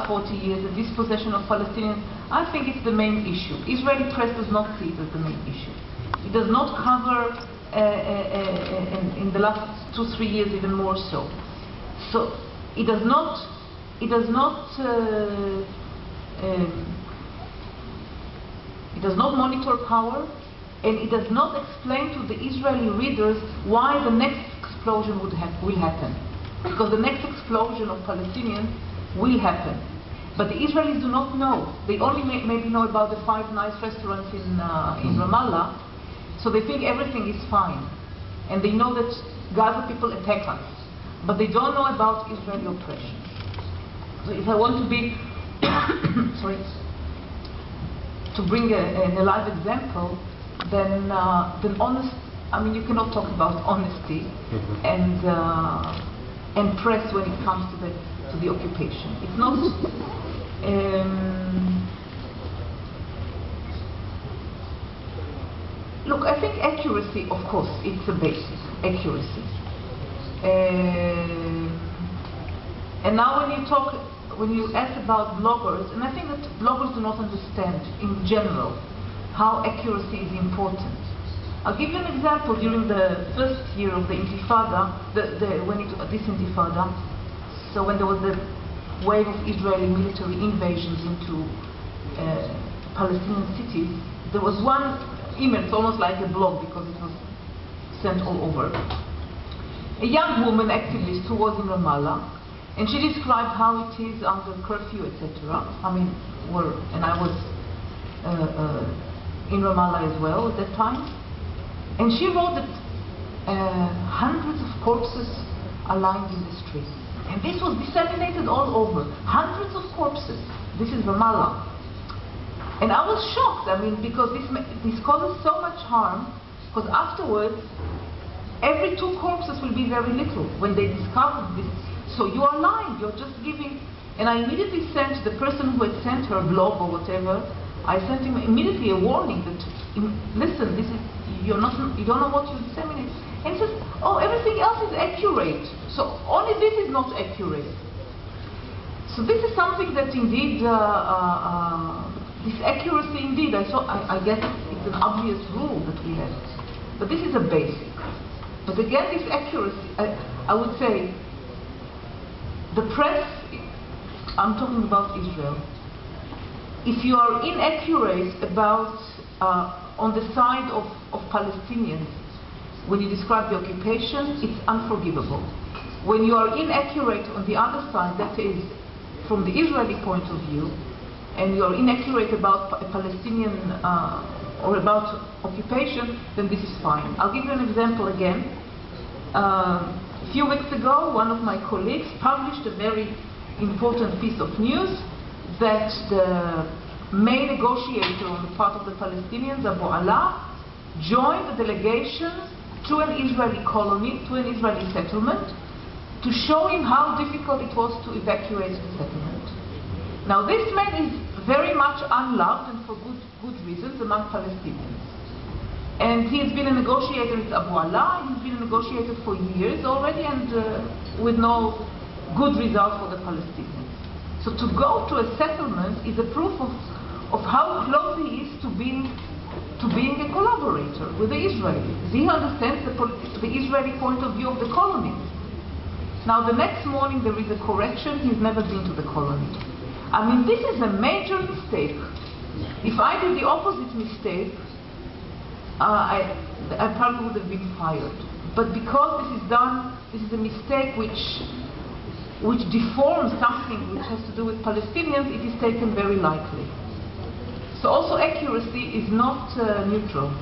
40 years, the dispossession of Palestinians, I think it's the main issue. Israeli press does not see it as the main issue. It does not cover, in the last 2-3 years even more so. So it does not monitor power, and it does not explain to the Israeli readers why the next explosion will happen. Because the next explosion of Palestinians will happen. But the Israelis do not know. They only maybe know about the 5 nice restaurants in Ramallah, so they think everything is fine. And they know that Gaza people attack us. But they don't know about Israeli oppression. So if I want to be, sorry, to bring a live example, then honest, I mean, you cannot talk about honesty and press when it comes to the occupation. It's not. Look, I think accuracy, of course, it's a basis. Accuracy. And now when you ask about bloggers, and I think that bloggers do not understand in general how accuracy is important. I'll give you an example. During the first year of the Intifada, this Intifada, so when there was the wave of Israeli military invasions into Palestinian cities, there was one email, it's almost like a blog because it was sent all over. A young woman activist who was in Ramallah, and she described how it is under curfew, etc. I mean, and I was in Ramallah as well at that time. And she wrote that hundreds of corpses are lying in the streets. And this was disseminated all over. Hundreds of corpses. This is Ramallah. And I was shocked, I mean, because this causes so much harm, because afterwards, every 2 corpses will be very little when they discover this. So you are lying, you're just giving. And I immediately sent the person who had sent her blog or whatever, I sent him immediately a warning that, listen, this is, you don't know what you disseminate. And he says, oh, everything else is accurate. So only this is not accurate. So this is something that indeed, this accuracy indeed, I guess it's an obvious rule that we have. But this is a basic. But again, this accuracy, I would say, the press, I'm talking about Israel, if you are inaccurate about, on the side of Palestinians, when you describe the occupation, it's unforgivable. When you are inaccurate on the other side, that is, from the Israeli point of view, and you are inaccurate about Palestinian or about occupation, then this is fine. I'll give you an example again. A few weeks ago, one of my colleagues published a very important piece of news that the main negotiator on the part of the Palestinians, Abu Ala, joined the delegation to an Israeli colony, to an Israeli settlement, to show him how difficult it was to evacuate the settlement. Now this man is very much unloved, and for good reasons, among Palestinians. And he has been a negotiator with Abu Ala, he's been a negotiator for years already, and with no good result for the Palestinians. So to go to a settlement is a proof of how close he is to being a collaborator with the Israelis. He understands the Israeli point of view of the colonies. Now the next morning there is a correction, he's never been to the colony. I mean, this is a major mistake. If I did the opposite mistake, I probably would have been fired. But because this is done, this is a mistake which deforms something which has to do with Palestinians, it is taken very lightly. So also accuracy is not neutral.